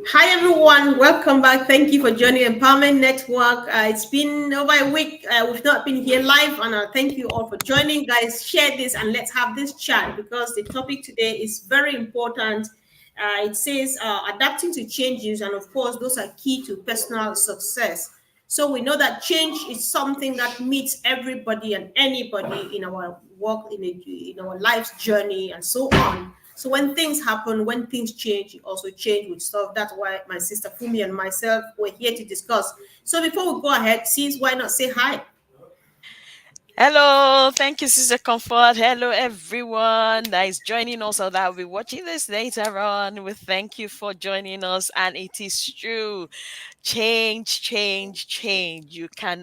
Hi everyone, welcome back. Thank you for joining Empowerment Network. It's been over a week. We've not been here live, and thank you all for joining. Guys, share this and let's have this chat because the topic today is very important. It says adapting to changes, and of course, those are key to personal success. So we know that change is something that meets everybody and anybody in our work, in our life's journey, and so on. So when things happen, when things change, you also change with stuff. That's why my sister Fumi and myself were here to discuss. So before we go ahead, sis, why not say hi? Hello, thank you, Sister Comfort. Hello, everyone that is joining us or that will be watching this later on. We thank you for joining us, and it is true. Change, change, change.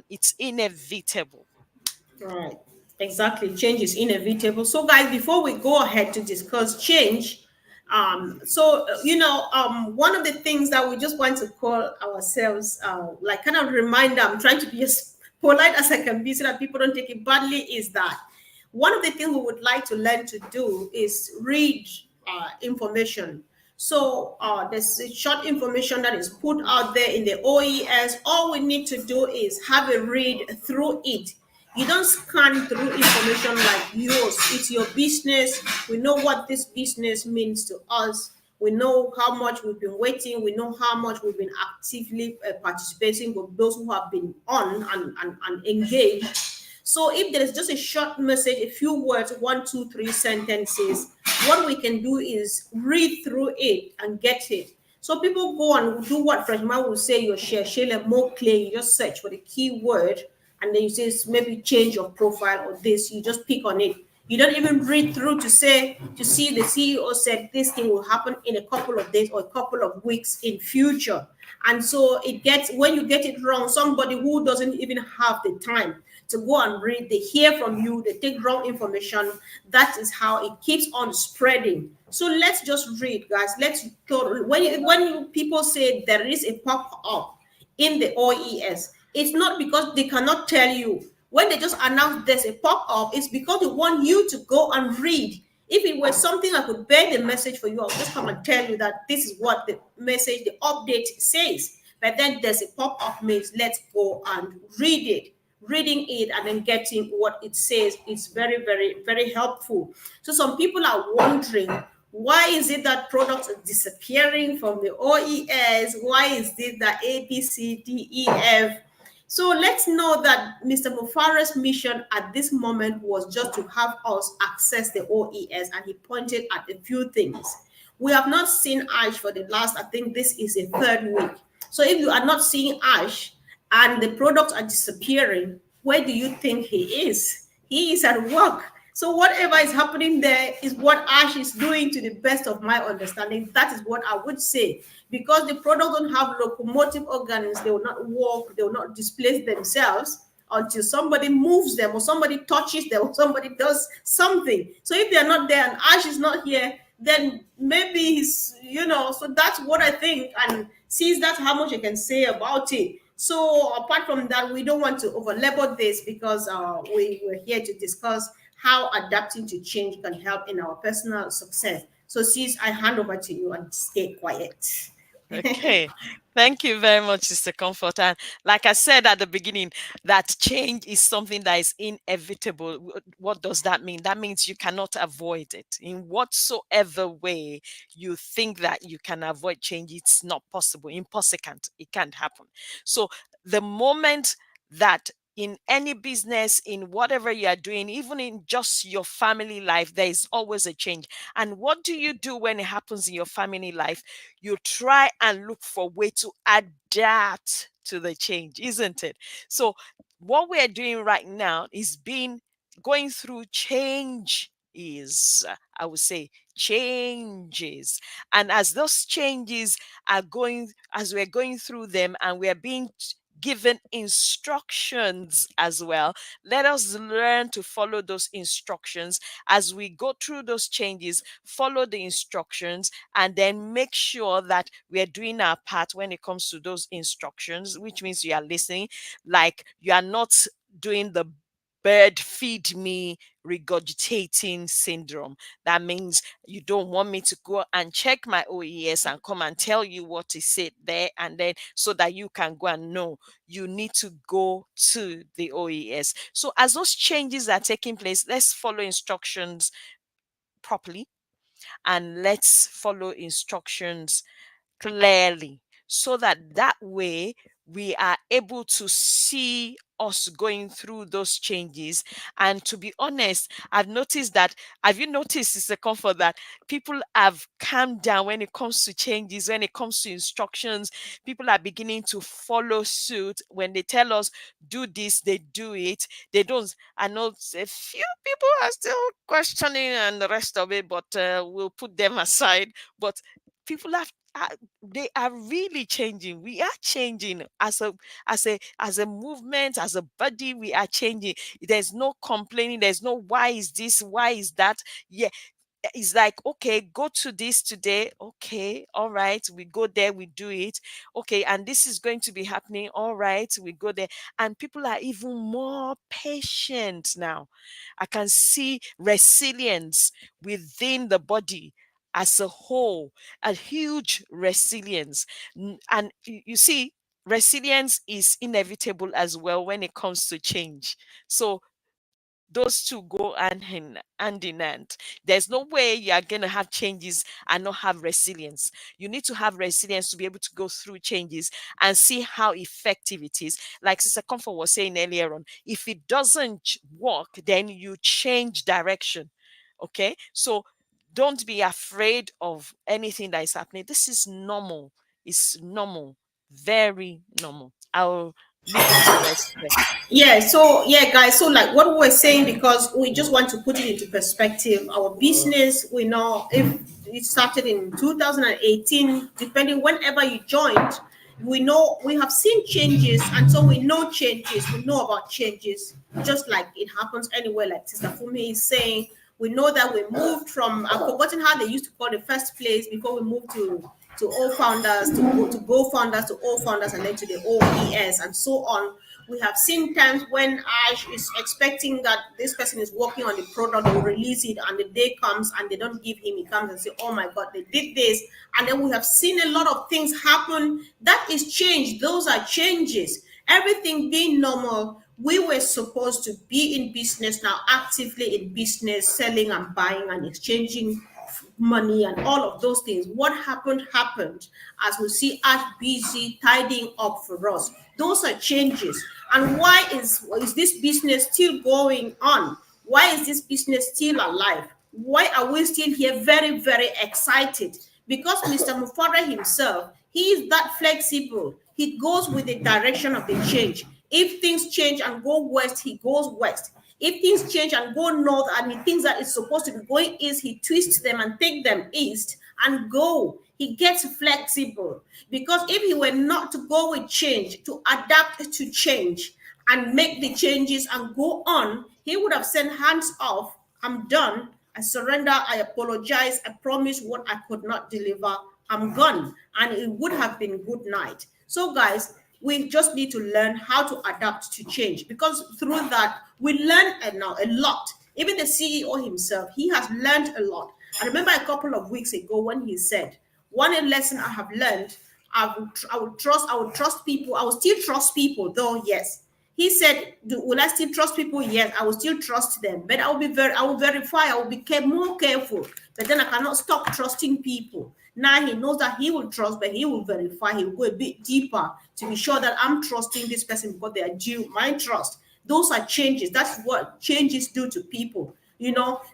It's inevitable. All right. Exactly. Change is inevitable. So, guys, before we go ahead to discuss change, one of the things that we just want to call ourselves, like kind of reminder, I'm trying to be as polite as I can be so that people don't take it badly, is that one of the things we would like to learn to do is read information. So there's a short information that is put out there in the OES. All we need to do is have a read through it. You don't scan through information like yours. It's your business. We know what this business means to us. We know how much we've been waiting. We know how much we've been actively participating with those who have been on and engaged. So if there is just a short message, a few words, one, two, three sentences, what we can do is read through it and get it. So people go and do what Freshman will say, your share more clear. You just search for the keyword and then you say maybe change your profile or this. You just pick on it. You don't even read through to see the CEO said this thing will happen in a couple of days or a couple of weeks in future. And so it gets, when you get it wrong, somebody who doesn't even have the time to go and read, they hear from you, they take wrong information. That is how it keeps on spreading. So let's just read, guys. Let's go. People say there is a pop up in the OES, it's not because they cannot tell you. When they just announce there's a pop up, it's because they want you to go and read. If it was something I could bear the message for you, I'll just come and tell you that this is what the message, the update says. But then there's a pop up means let's go and read it. Reading it and then getting what it says is very, very, very helpful. So some people are wondering, why is it that products are disappearing from the OES? Why is it that A, B, C, D, E, F? So let's know that Mr. Mufareh's mission at this moment was just to have us access the OES, and he pointed at a few things. We have not seen Ash for the last, I think this is a third week. So if you are not seeing Ash and the products are disappearing, where do you think he is? He is at work. So whatever is happening there is what Ash is doing to the best of my understanding. That is what I would say. Because the product don't have locomotive organs, they will not walk, they will not displace themselves until somebody moves them or somebody touches them or somebody does something. So if they're not there and Ash is not here, then maybe so that's what I think. And sees that's how much I can say about it. So apart from that, we don't want to overlabor this because we're here to discuss how adapting to change can help in our personal success. So sis, I hand over to you and stay quiet. Okay. Thank you very much, Sister Comfort. And like I said at the beginning, that change is something that is inevitable. What does that mean? That means you cannot avoid it. In whatsoever way you think that you can avoid change, it's not possible. Impossible. It can't happen. So the moment that in any business, in whatever you are doing, even in just your family life, there is always a change. And what do you do when it happens in your family life? You try and look for a way to adapt to the change, isn't it? So what we are doing right now is being going through change is I would say changes, and as those changes are going, as we're going through them and we are being given instructions as well, let us learn to follow those instructions as we go through those changes. Follow the instructions and then make sure that we are doing our part when it comes to those instructions, which means you are listening. Like, you are not doing the bird feed me regurgitating syndrome. That means you don't want me to go and check my OES and come and tell you what is it there, and then so that you can go and know. You need to go to the OES. So as those changes are taking place, let's follow instructions properly, and let's follow instructions clearly, so that that way we are able to see us going through those changes. And to be honest, I've noticed that, have you noticed, it's a comfort, that people have calmed down when it comes to changes, when it comes to instructions. People are beginning to follow suit. When they tell us do this, they do it. They don't. I know a few people are still questioning and the rest of it, but we'll put them aside. But people have, they are really changing. We are changing as a movement, as a body. We are changing. There's no complaining. There's no why is this, why is that. Yeah, it's like, okay, go to this today. Okay, all right, we go there, we do it. Okay, and this is going to be happening. All right, we go there. And people are even more patient now. I can see resilience within the body as a whole, a huge resilience. And you see, resilience is inevitable as well when it comes to change. So those two go hand in hand. There's no way you are going to have changes and not have resilience. You need to have resilience to be able to go through changes and see how effective it is. Like Sister Comfort was saying earlier on, if it doesn't work, then you change direction. Okay, so don't be afraid of anything that is happening. This is normal. It's normal, very normal. I'll leave it to rest there. Yeah, so yeah, guys, so like what we were saying, because we just want to put it into perspective, our business, we know if it started in 2018, depending whenever you joined, we know we have seen changes, and so we know changes, we know about changes, just like it happens anywhere, like Sister Fumi is saying. We know that we moved from, I've forgotten how they used to call the first place before we moved to all founders, to go founders, to all founders, and then to the OES and so on. We have seen times when Ash is expecting that this person is working on the product, they will release it, and the day comes and they don't give him. He comes and say, "Oh my God, they did this," and then we have seen a lot of things happen. That is change. Those are changes. Everything being normal, we were supposed to be in business now, actively in business, selling and buying and exchanging money and all of those things. What happened, as we see us busy tidying up for us. Those are changes. And why is this business still going on? Why is this business still alive? Why are we still here very, very excited? Because Mr. Mufara himself, he is that flexible. He goes with the direction of the change. If things change and go west, he goes west. If things change and go north and he thinks that it's supposed to be going east, he twists them and take them east and go. He gets flexible. Because if he were not to go with change, to adapt to change and make the changes and go on, he would have said, hands off, I'm done, I surrender, I apologize, I promise what I could not deliver, I'm gone. And it would have been good night. So guys, we just need to learn how to adapt to change, because through that we learn now a lot. Even the CEO himself, he has learned a lot. I remember a couple of weeks ago when he said, one lesson I have learned, I will trust people. I will still trust people, though. Yes, he said, will I still trust people? Yes, I will still trust them, but I will verify, I will be more careful. But then I cannot stop trusting people. Now he knows that he will trust, but he will verify, he will go a bit deeper to be sure that I'm trusting this person because they are due my trust. Those are changes. That's what changes do to people.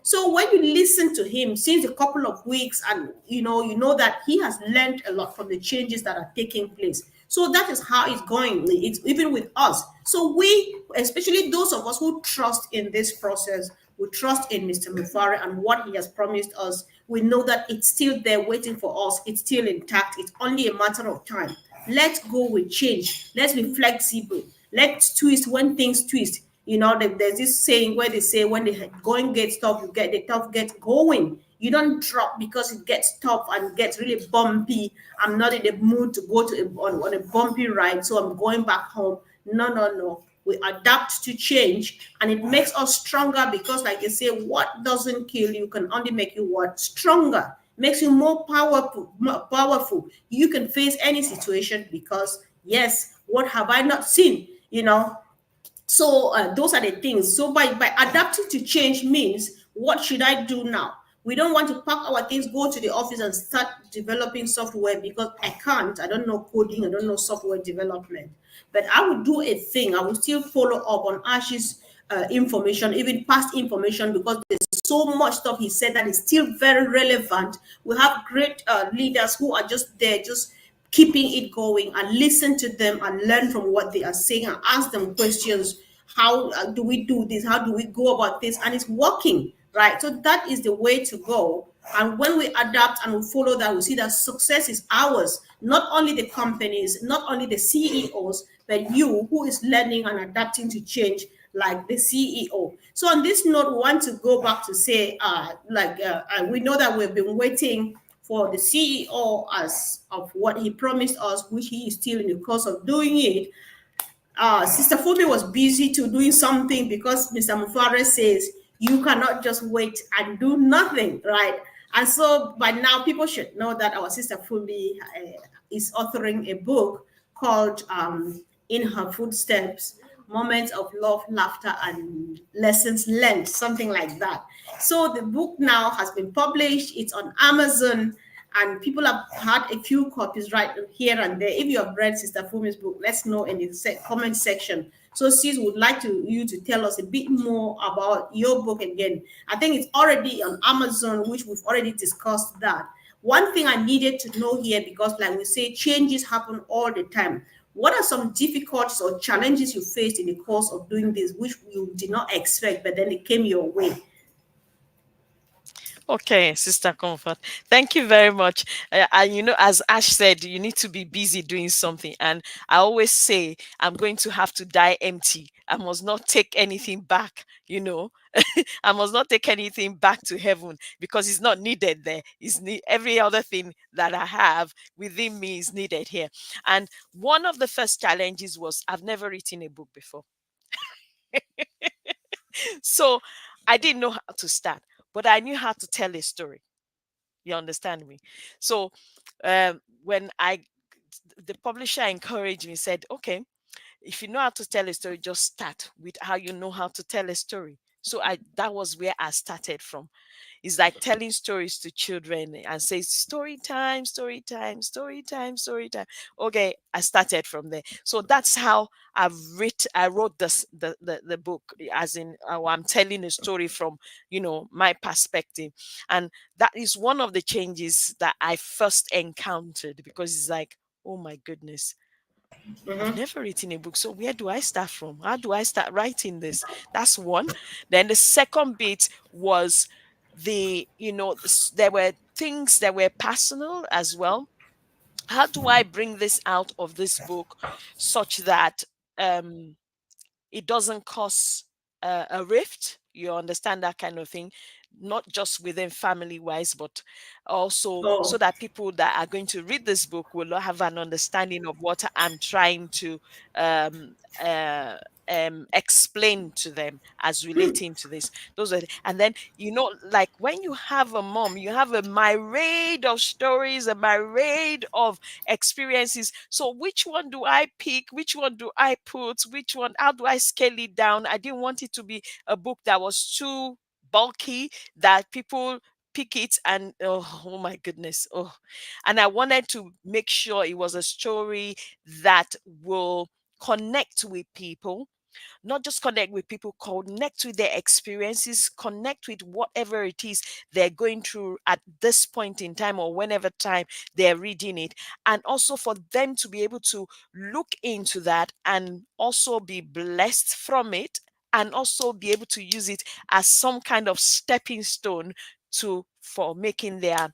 So when you listen to him since a couple of weeks, and you know that he has learned a lot from the changes that are taking place. So that is how it's going. It's even with us. So we, especially those of us who trust in this process, we trust in Mr. Mufari and what he has promised us. We know that it's still there waiting for us. It's still intact. It's only a matter of time. Let's go with change. Let's be flexible. Let's twist when things twist. There's this saying where they say when the going gets tough, you get the tough gets going. You don't drop because it gets tough and gets really bumpy. I'm not in the mood to go on a bumpy ride, so I'm going back home. No, no, no. we adapt to change, and it makes us stronger because, like they say, what doesn't kill you can only make you what? Stronger. Makes you more powerful, more powerful. You can face any situation because, yes, what have I not seen? So those are the things. So by adapting to change means, what should I do now? We don't want to pack our things, go to the office and start developing software because I can't. I don't know coding. I don't know software development. But I would do a thing. I will still follow up on Ash's information, even past information, because there's so much stuff he said that is still very relevant. We have great leaders who are just there, just keeping it going, and listen to them and learn from what they are saying and ask them questions. How do we do this? How do we go about this? And it's working, right? So that is the way to go. And when we adapt and we follow that, we see that success is ours, not only the companies, not only the CEOs, but you who is learning and adapting to change like the CEO. So on this note, we want to go back to say, we know that we've been waiting for the CEO as of what he promised us, which he is still in the course of doing it. Sister Fumi was busy to doing something because Mr. Mufare says you cannot just wait and do nothing, right? And so by now, people should know that our Sister Fumi is authoring a book called In Her Footsteps, Moments of Love, Laughter, and Lessons Learned, something like that. So the book now has been published. It's on Amazon, and people have had a few copies right here and there. If you have read Sister Fumi's book, let's know in the comment section. So sis would like you to tell us a bit more about your book again. I think it's already on Amazon, which we've already discussed that. One thing I needed to know here, because like we say, changes happen all the time. What are some difficulties or challenges you faced in the course of doing this, which you did not expect, but then it came your way? Okay, Sister Comfort. Thank you very much. And as Ash said, you need to be busy doing something. And I always say, I'm going to have to die empty. I must not take anything back, I must not take anything back to heaven because it's not needed there. Every other thing that I have within me is needed here. And one of the first challenges was I've never written a book before. So I didn't know how to start, but I knew how to tell a story. You understand me? So when the publisher encouraged me, said, okay, if you know how to tell a story, just start with how you know how to tell a story. So that was where I started from. It's like telling stories to children and say story time, story time, story time, story time. Okay, I started from there. So that's how I wrote the book, as in I'm telling a story from my perspective. And that is one of the changes that I first encountered, because it's like, oh my goodness, I've Mhm. never written a book. So where do I start from? How do I start writing this? That's one. Then the second bit was there were things that were personal as well. How do I bring this out of this book such that um it doesn't cause a rift? You understand, that kind of thing, not just within family wise, but also so Oh. that people that are going to read this book will have an understanding of what I'm trying to um, uh, explain to them as relating to this. And then like when you have a mom, you have a myriad of stories, a myriad of experiences. So which one do I pick? Which one do I put? Which one? How do I scale it down? I didn't want it to be a book that was too bulky, that people pick it and oh my goodness, and I wanted to make sure it was a story that will connect with people, not just connect with people, connect with their experiences, connect with whatever it is they're going through at this point in time or whenever time they're reading it. And also for them to be able to look into that and also be blessed from it, and also be able to use it as some kind of stepping stone for making their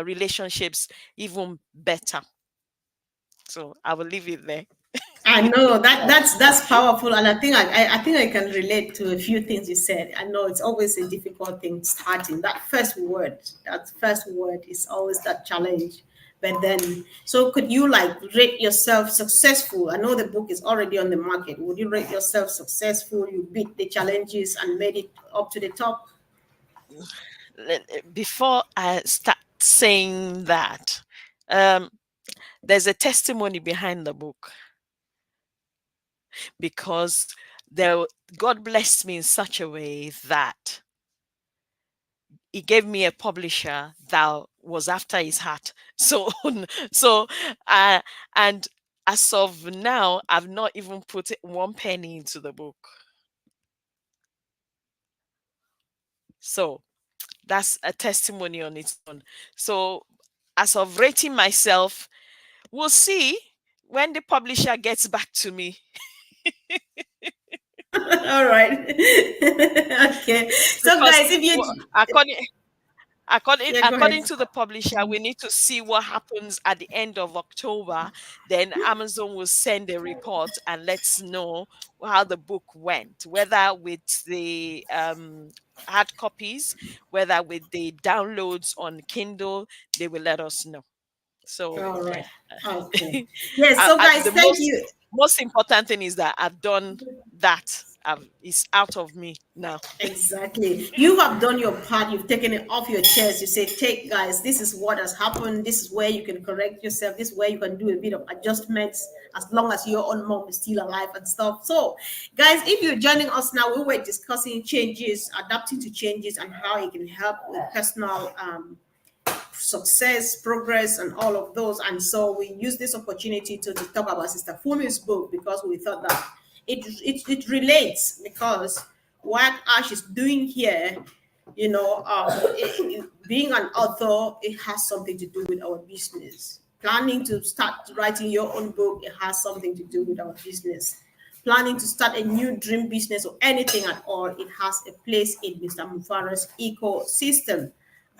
relationships even better. So I will leave it there. I know that's powerful, and I think I can relate to a few things you said. I know it's always a difficult thing starting. That first word is always that challenge, But then, so could you like rate yourself successful? I know the book is already on the market. Would you rate yourself successful? You beat the challenges and made it up to the top? Before I start saying that, um, there's a testimony behind the book, because there God blessed me in such a way that he gave me a publisher that was after his heart. So so uh, and as of now, I've not even put one penny into the book. So that's a testimony on its own. So as of rating myself, we'll see when the publisher gets back to me. All right. Okay. So Because guys, if you according yeah, go ahead. according to the publisher, we need to see what happens at the end of October. Then Amazon will send a report and let's know how the book went, whether with the hard copies, whether with the downloads on Kindle. They will let us know. So All right. yeah, Okay. Yes. So the guys, thank you. most important thing is that I've done that. It's out of me now. Exactly. You have done your part. You've taken it off your chest. You say, take guys, this is what has happened. This is where you can correct yourself. This is where you can do a bit of adjustments as long as your own mom is still alive and stuff. So, guys, if you're joining us now, we were discussing changes, adapting to changes, and how it can help with personal success, progress, and all of those. And so we use this opportunity to talk about Sister Fumi's book because we thought that it relates because what Ash is doing here, being an author, it has something to do with our business. Planning to start writing your own book, it has something to do with our business. Planning to start a new dream business or anything at all, it has a place in Mr. Mufara's ecosystem.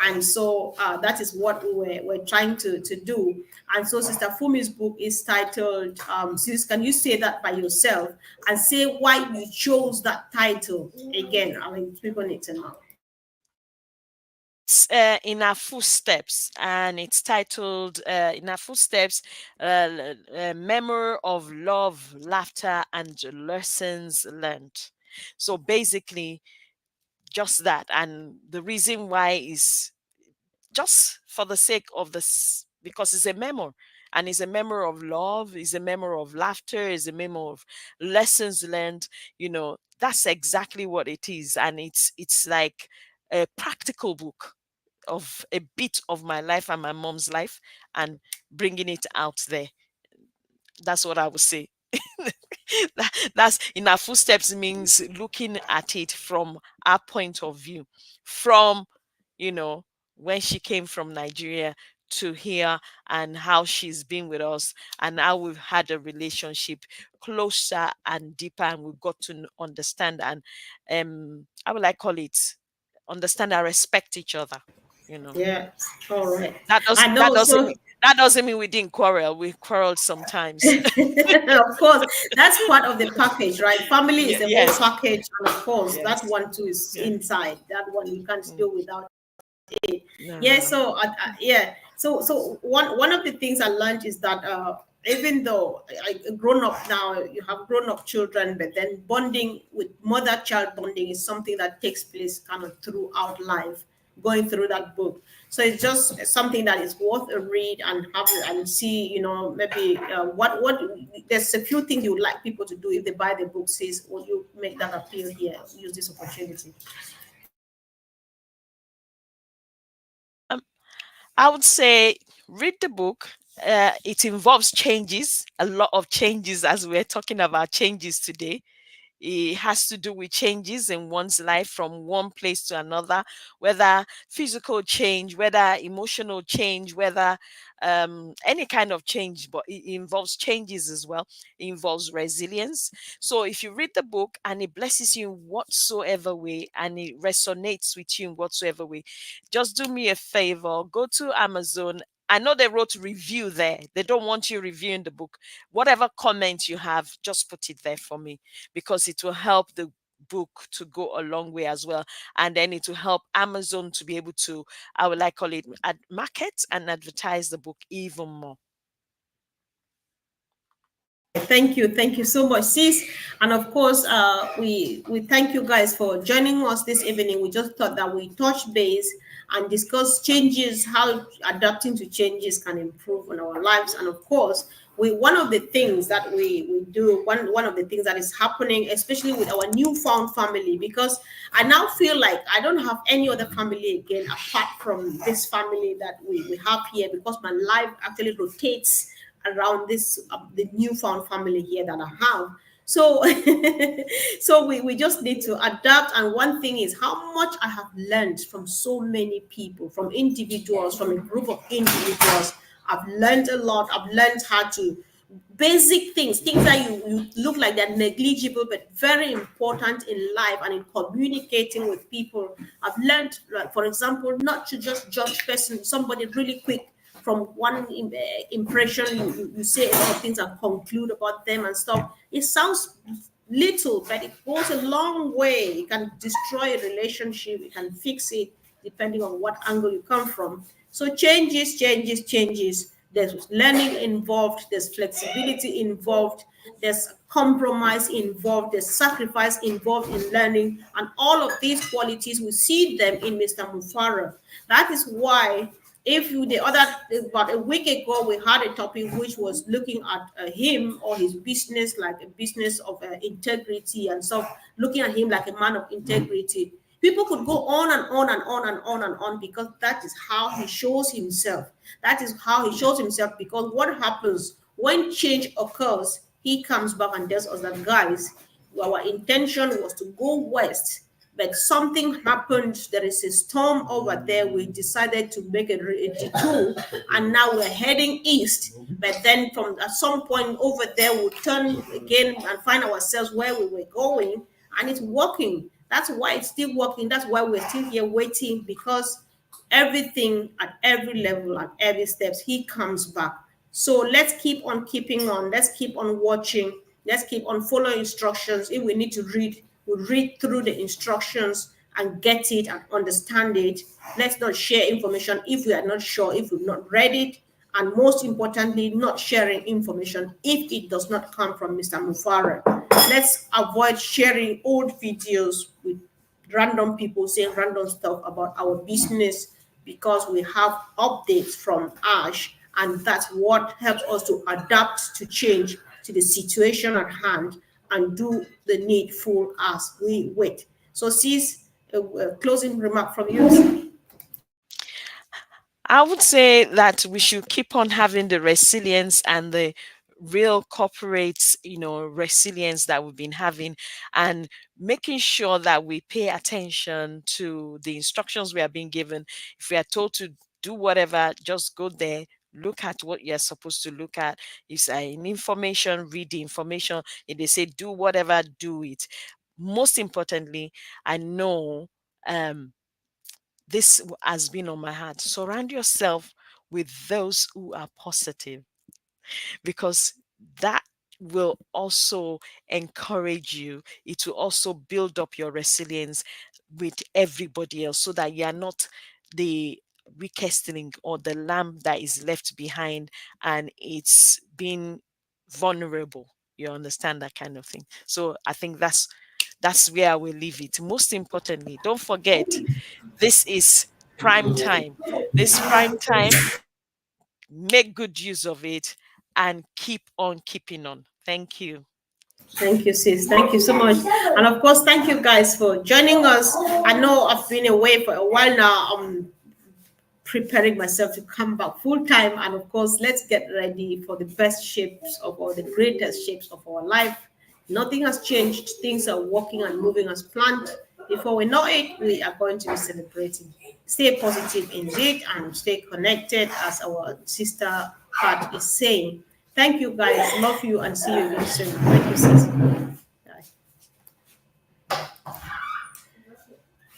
And so that is what we're trying to do. And so Sister Fumi's book is titled, Sis, can you say that by yourself and say why you chose that title? Again, I mean, people need to know. It's in our footsteps, and it's titled in our footsteps, memory of love, laughter, and lessons learned. So basically just that, and the reason why is just for the sake of this, because it's a memory, and it's a memory of love, it's a memory of laughter, it's a memory of lessons learned. That's exactly what it is, and it's like a practical book of a bit of my life and my mom's life, and bringing it out there. That's what I would say. That's in our footsteps means looking at it from our point of view, from you know when she came from Nigeria to here, and how she's been with us, and how we've had a relationship closer and deeper, and we've got to understand, and how will I call it, understand and respect each other you know Yeah, all right. that does I that know. doesn't So mean that doesn't mean we didn't quarrel. We quarreled sometimes. of course, that's part of the package, right? Family is Yeah, the whole yes, package, and of course, that yes, one too is yeah. inside. That one you can't Mm. do without. No, no, Yeah, no. so yeah, so one of the things I learned is that even though I grown up now, you have grown up children, but then bonding with mother-child bonding is something that takes place kind of throughout life, going through that book. So it's just something that is worth a read and have and see, maybe what there's a few things you would like people to do if they buy the book. Says, will you make that appeal here? Use this opportunity. Um, I would say read the book. It involves changes, a lot of changes, as we're talking about changes today. It has to do with changes in one's life from one place to another, whether physical change, whether emotional change, whether any kind of change, but it involves changes as well. It involves resilience. So if you read the book and it blesses you in whatsoever way, and it resonates with you in whatsoever way, just do me a favor, go to Amazon. I know they wrote review there. They don't want you reviewing the book. Whatever comment you have, just put it there for me, because it will help book to go a long way as well. And then it will help Amazon to be able to, I would like call it, market and advertise the book even more. Thank you so much, sis. And of course, we thank you guys for joining us this evening. We just thought that we touch base and discuss changes, how adapting to changes can improve on our lives. And of course, we one of the things that we do, one of the things that is happening, especially with our newfound family, because I now feel like I don't have any other family again apart from this family that we have here, because my life actually rotates around this the newfound family here that I have. So so we just need to adapt. And one thing is how much I have learned from so many people, from individuals, from a group of individuals. I've learned a lot. I've learned how to basic things that you look like they're negligible but very important in life and in communicating with people. I've learned, like, for example, not to just judge person somebody really quick from one impression. You say a lot of things and conclude about them and stuff. It sounds little, but it goes a long way. It can destroy a relationship, it can fix it depending on what angle you come from. So changes. There's learning involved, there's flexibility involved, there's compromise involved, there's sacrifice involved in learning, and all of these qualities we see them in Mr. Mufara. That is why, if you the other about a week ago we had a topic which was looking at him or his business, like a business of integrity and stuff, looking at him like a man of integrity. People could go on and on and on and on and on, because that is how he shows himself. That is how he shows himself, because what happens when change occurs, he comes back and tells us that, guys, our intention was to go west, but something happened. There is a storm over there. We decided to make a detour, and now we're heading east. But then, from at some point over there, we'll turn again and find ourselves where we were going, and it's working. That's why it's still working. That's why we're still here waiting, because everything at every level, at every steps, he comes back. So let's keep on keeping on. Let's keep on watching. Let's keep on following instructions. If we need to read, we read through the instructions and get it and understand it. Let's not share information if we are not sure, if we've not read it. And most importantly, not sharing information if it does not come from Mr. Mufara. Let's avoid sharing old videos with random people saying random stuff about our business, because we have updates from Ash, and that's what helps us to adapt to change to the situation at hand and do the needful as we wait. So, sis, a closing remark from you. I would say that we should keep on having the resilience and the real corporate, resilience that we've been having, and making sure that we pay attention to the instructions we are being given. If we are told to do whatever, just go there, look at what you're supposed to look at. If an information, read the information. If they say do whatever, do it. Most importantly, I know um this has been on my heart. Surround yourself with those who are positive, because that will also encourage you. It will also build up your resilience with everybody else, so that you are not the weakest link or the lamb that is left behind and it's being vulnerable. You understand that kind of thing. So I think that's where I will leave it. Most importantly, don't forget, this is prime time. This prime time, make good use of it and keep on keeping on. Thank you. Thank you, sis. Thank you so much. And of course, thank you guys for joining us. I know I've been away for a while now. I'm preparing myself to come back full time. And of course, let's get ready for the best shapes of all the greatest shapes of our life. Nothing has changed. Things are working and moving as planned. Before we know it, we are going to be celebrating. Stay positive indeed and stay connected, as our sister Pat is saying. Thank you guys. Love you and see you again soon. Thank you, sis.